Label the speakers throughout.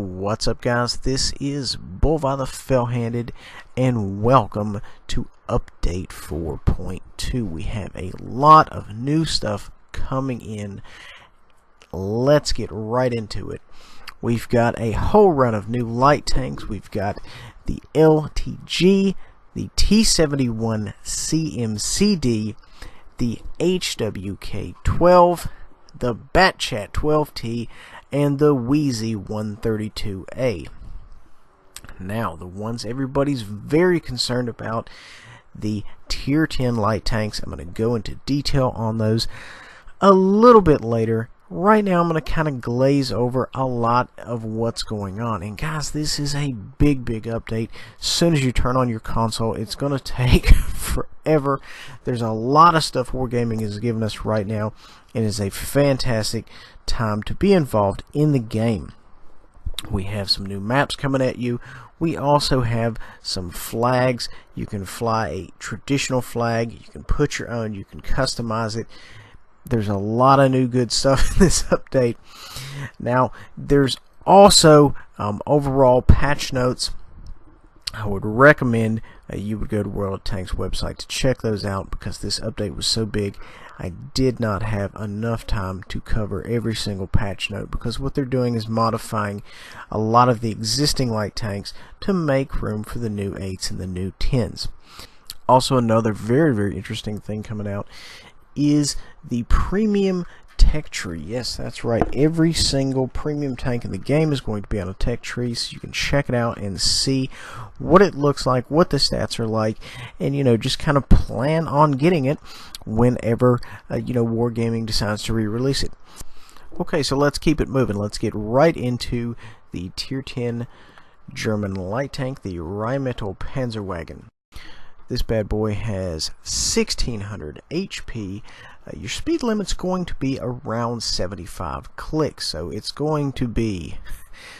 Speaker 1: What's up, guys? This is Bulvar the Fell-Handed, and welcome to update 4.2. We have a lot of new stuff coming in. Let's get right into it. We've got a whole run of new light tanks. We've got the LTG, the T71 CMCD, the HWK-12, the Batchat 12T, and the Wheezy 132A. Now, the ones everybody's very concerned about, the Tier 10 light tanks. I'm going to go into detail on those a little bit later. Right now, I'm going to kind of glaze over a lot of what's going on. And guys, this is a big update. As soon as you turn on your console, it's going to take forever. There's a lot of stuff Wargaming is giving us right now. It is a fantastic time to be involved in the game. We have some new maps coming at you. We also have some flags. You can fly a traditional flag. You can put your own. You can customize it. There's a lot of new good stuff in this update. Now, there's also overall patch notes. I would recommend you would go to World of Tanks website to check those out, because this update was so big I did not have enough time to cover every single patch note, because what they're doing is modifying a lot of the existing light tanks to make room for the new 8s and the new 10s. Also, another very interesting thing coming out is the premium tech tree. Yes, that's right. Every single premium tank in the game is going to be on a tech tree, so you can check it out and see what it looks like, what the stats are like, and just kind of plan on getting it whenever Wargaming decides to re-release it. Okay, so let's keep it moving. Let's get right into the Tier 10 German light tank, the Rheinmetall Panzerwagen. This bad boy has 1600 HP. Your speed limit's going to be around 75 clicks, so it's going to be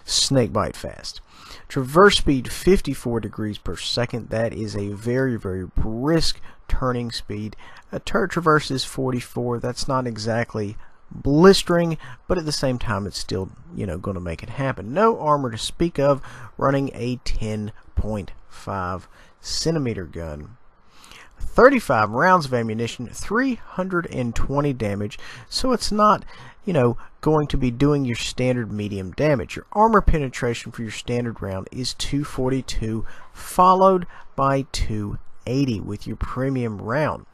Speaker 1: snakebite fast. Traverse speed 54 degrees per second. That is a very brisk turning speed. A turret traverse is 44. That's not exactly blistering, but at the same time it's still going to make it happen. No armor to speak of, running a 10.5 centimeter gun. 35 rounds of ammunition, 320 damage, so it's not going to be doing your standard medium damage. Your armor penetration for your standard round is 242, followed by 280 with your premium round.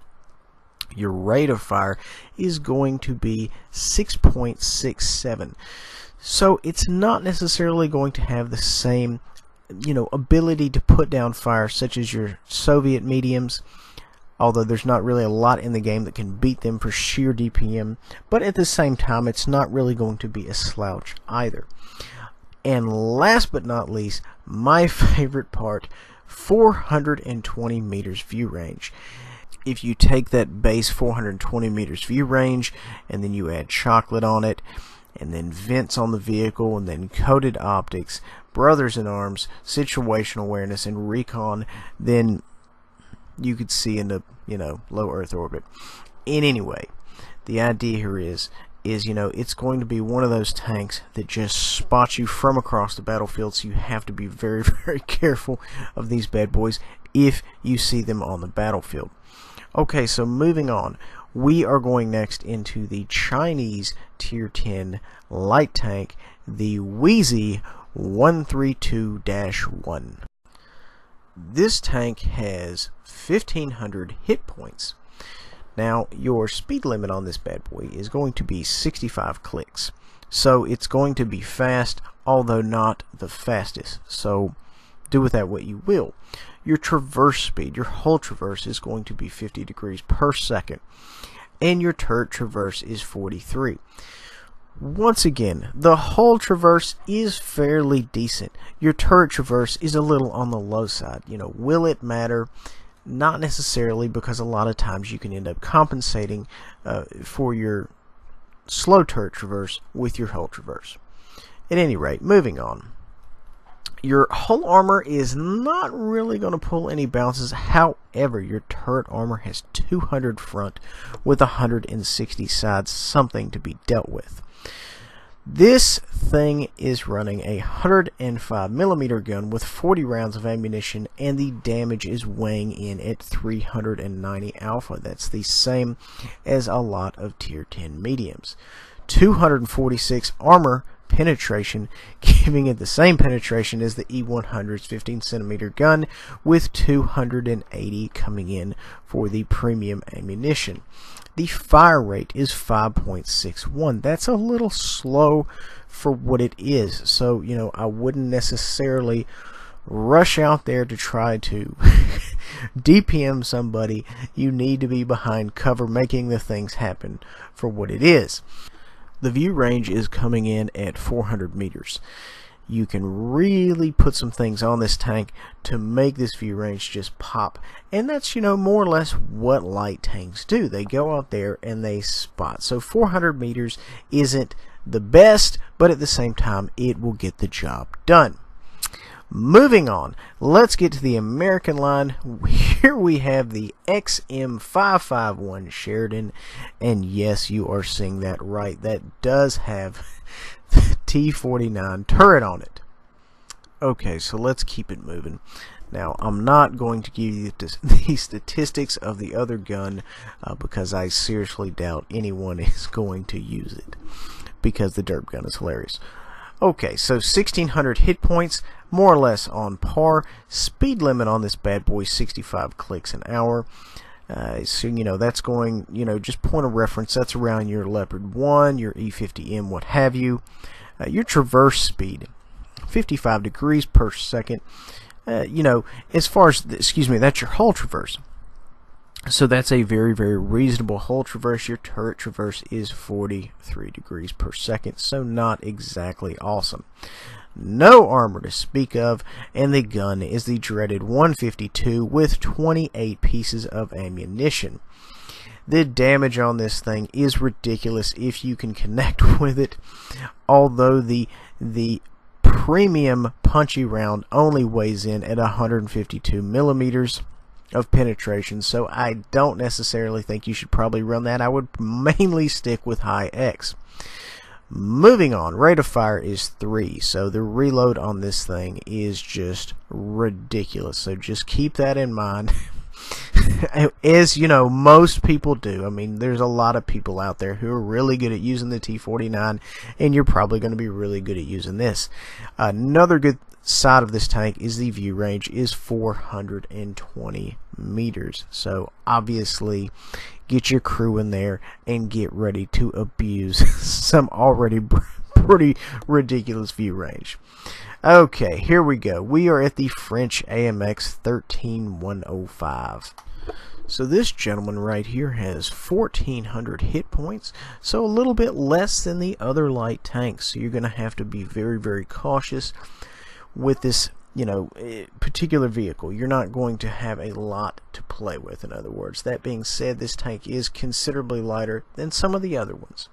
Speaker 1: Your rate of fire is going to be 6.67, so it's not necessarily going to have the same ability to put down fire such as your Soviet mediums, although there's not really a lot in the game that can beat them for sheer DPM, but at the same time it's not really going to be a slouch either. And last but not least, my favorite part, 420 meters view range. If you take that base 420 meters view range and then you add chocolate on it, and then vents on the vehicle, and then coated optics, brothers in arms, situational awareness, and recon, then you could see in the low Earth orbit. In any way, the idea here is it's going to be one of those tanks that just spots you from across the battlefield, so you have to be very careful of these bad boys if you see them on the battlefield. Okay, so moving on, we are going next into the Chinese Tier 10 light tank, the Wheezy 132-1. This tank has 1500 hit points. Now, your speed limit on this bad boy is going to be 65 clicks. So it's going to be fast, although not the fastest. So do with that what you will. Your traverse speed, your hull traverse, is going to be 50 degrees per second. And your turret traverse is 43. Once again, the hull traverse is fairly decent. Your turret traverse is a little on the low side. Will it matter? Not necessarily, because a lot of times you can end up compensating for your slow turret traverse with your hull traverse. At any rate, moving on. Your hull armor is not really going to pull any bounces. However, your turret armor has 200 front with 160 sides, something to be dealt with. This thing is running a 105mm gun with 40 rounds of ammunition, and the damage is weighing in at 390 alpha. That's the same as a lot of tier 10 mediums. 246 armor penetration, giving it the same penetration as the E100's 15cm gun, with 280 coming in for the premium ammunition. The fire rate is 5.61. That's a little slow for what it is. So, I wouldn't necessarily rush out there to try to DPM somebody. You need to be behind cover, making the things happen for what it is. The view range is coming in at 400 meters. You can really put some things on this tank to make this view range just pop, and that's more or less what light tanks do. They go out there and they spot. So 400 meters isn't the best, but at the same time it will get the job done. Moving on, let's get to the American line. Here we have the XM551 Sheridan, and yes, you are seeing that right. That does have the T49 turret on it. Okay, so let's keep it moving. Now, I'm not going to give you the statistics of the other gun because I seriously doubt anyone is going to use it, because the derp gun is hilarious. Okay, so 1600 hit points, more or less on par. Speed limit on this bad boy, 65 clicks an hour. So, that's going, just point of reference, that's around your Leopard 1, your E50M, what have you. Your traverse speed, 55 degrees per second. As far as, that's your hull traverse. So that's a very, very reasonable hull traverse. Your turret traverse is 43 degrees per second, so not exactly awesome. No armor to speak of, and the gun is the dreaded 152 with 28 pieces of ammunition. The damage on this thing is ridiculous if you can connect with it, although the premium punchy round only weighs in at 152 millimeters of penetration, so I don't necessarily think you should probably run that. I would mainly stick with high X. Moving on, rate of fire is 3, so the reload on this thing is just ridiculous, so just keep that in mind. As most people do. I mean, there's a lot of people out there who are really good at using the T49, and you're probably going to be really good at using this. Another good side of this tank is the view range is 420 meters, so obviously get your crew in there and get ready to abuse some already pretty ridiculous view range. Okay, here we go. We are at the French AMX 13105. So this gentleman right here has 1400 hit points, so a little bit less than the other light tanks. So you're going to have to be very, very cautious with this, particular vehicle. You're not going to have a lot to play with, in other words. That being said, this tank is considerably lighter than some of the other ones.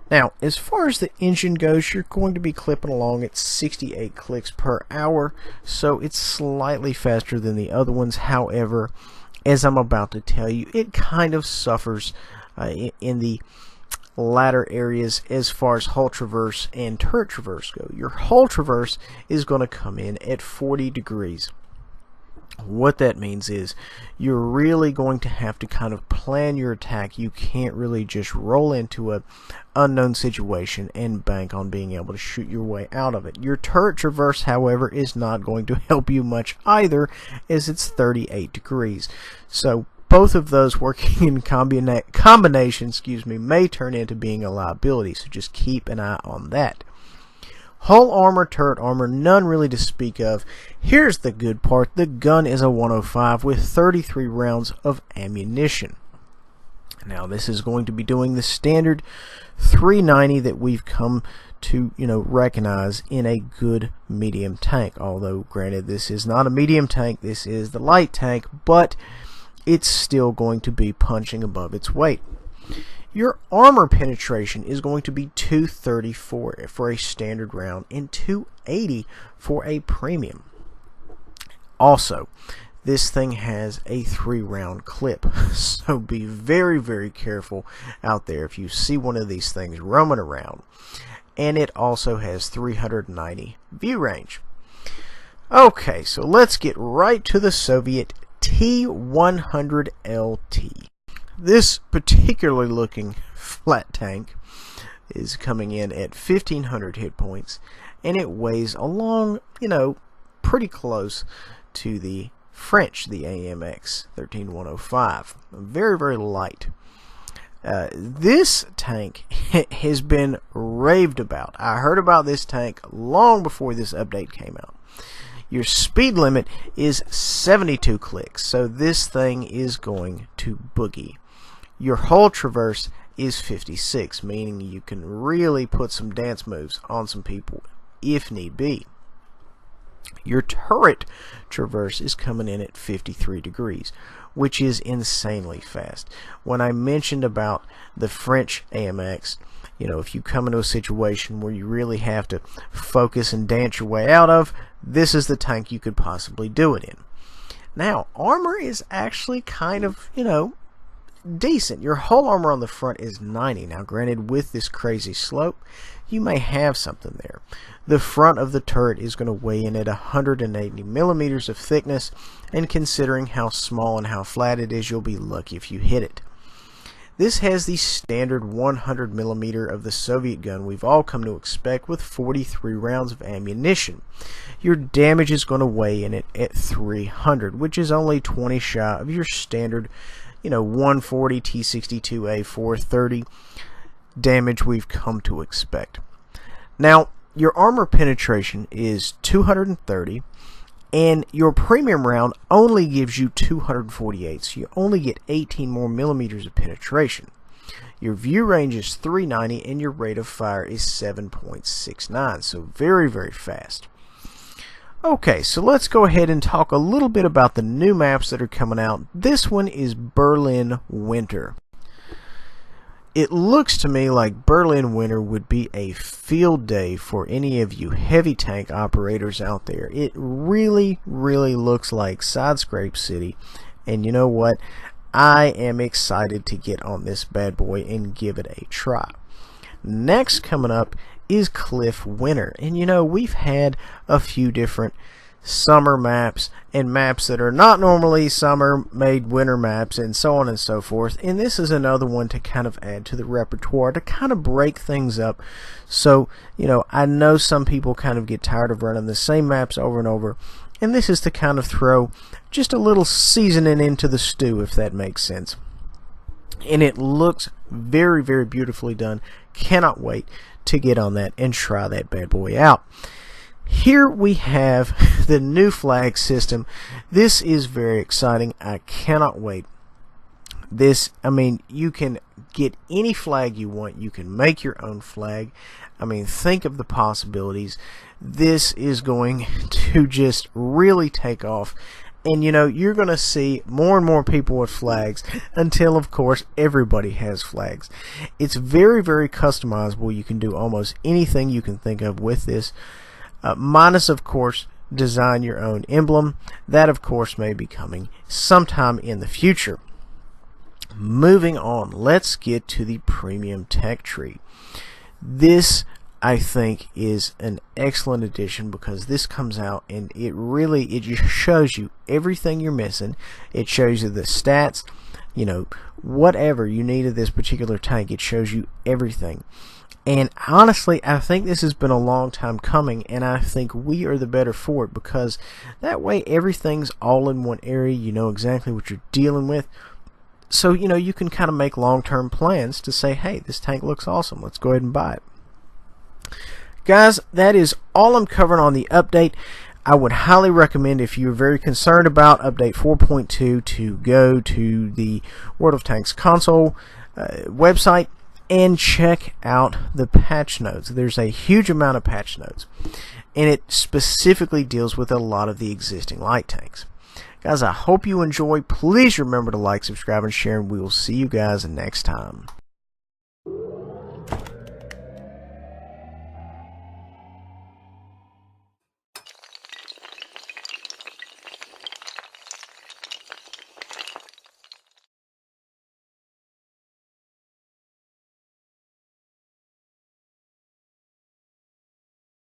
Speaker 1: Now, as far as the engine goes, you're going to be clipping along at 68 clicks per hour, so it's slightly faster than the other ones. However, as I'm about to tell you, it kind of suffers in the latter areas as far as hull traverse and turret traverse go. Your hull traverse is going to come in at 40 degrees. What that means is you're really going to have to kind of plan your attack. You can't really just roll into an unknown situation and bank on being able to shoot your way out of it. Your turret traverse, however, is not going to help you much either, as it's 38 degrees. So both of those working in combination, may turn into being a liability. So just keep an eye on that. Hull armor, turret armor, none really to speak of. Here's the good part. The gun is a 105 with 33 rounds of ammunition. Now this is going to be doing the standard 390 that we've come to recognize in a good medium tank. Although granted, this is not a medium tank, this is the light tank, but it's still going to be punching above its weight. Your armor penetration is going to be 234 for a standard round and 280 for a premium. Also, this thing has a 3-round clip, so be very, very careful out there if you see one of these things roaming around. and it also has 390 view range. Okay, so let's get right to the Soviet T-100LT. This particular looking flat tank is coming in at 1,500 hit points, and it weighs along, pretty close to the French, the AMX 13105. Very, very light. This tank has been raved about. I heard about this tank long before this update came out. Your speed limit is 72 clicks, so this thing is going to boogie. Your hull traverse is 56, meaning you can really put some dance moves on some people if need be. Your turret traverse is coming in at 53 degrees, which is insanely fast. When I mentioned about the French AMX, if you come into a situation where you really have to focus and dance your way out of, this is the tank you could possibly do it in. Now, armor is actually kind of, decent. Your hull armor on the front is 90. Now, granted, with this crazy slope, you may have something there. The front of the turret is going to weigh in at 180 millimeters of thickness, and considering how small and how flat it is, you'll be lucky if you hit it. This has the standard 100 millimeter of the Soviet gun we've all come to expect, with 43 rounds of ammunition. Your damage is going to weigh in at 300, which is only 20 shy of your standard 140 T62A 430 damage we've come to expect. Now, your armor penetration is 230, and your premium round only gives you 248, so you only get 18 more millimeters of penetration. Your view range is 390, and your rate of fire is 7.69, so very, very fast. Okay, so let's go ahead and talk a little bit about the new maps that are coming out. This one is Berlin Winter. It looks to me like Berlin Winter would be a field day for any of you heavy tank operators out there. It really, really looks like Side Scrape City, and you know what? I am excited to get on this bad boy and give it a try. Next coming up is Cliff Winter, and we've had a few different summer maps and maps that are not normally summer made winter maps and so on and so forth, and this is another one to kind of add to the repertoire to kind of break things up. So I know some people kind of get tired of running the same maps over and over, and this is to kind of throw just a little seasoning into the stew, if that makes sense. And it looks very, very beautifully done. Cannot wait to get on that and try that bad boy out. Here we have the new flag system. This is very exciting. I cannot wait. You can get any flag you want. You can make your own flag. Think of the possibilities. This is going to just really take off. And you're going to see more and more people with flags until, of course, everybody has flags. It's very, very customizable. You can do almost anything you can think of with this. Minus, of course, design your own emblem. That, of course, may be coming sometime in the future. Moving on, let's get to the premium tech tree. This, I think, is an excellent addition because this comes out and it just shows you everything you're missing. It shows you the stats, whatever you need of this particular tank. It shows you everything. And honestly, I think this has been a long time coming, and I think we are the better for it because that way everything's all in one area. You know exactly what you're dealing with. So, you can kind of make long-term plans to say, hey, this tank looks awesome. Let's go ahead and buy it. Guys, that is all I'm covering on the update. I would highly recommend, if you're very concerned about update 4.2, to go to the World of Tanks console website and check out the patch notes. There's a huge amount of patch notes, and it specifically deals with a lot of the existing light tanks. Guys, I hope you enjoy. Please remember to like, subscribe, and share, and we will see you guys next time.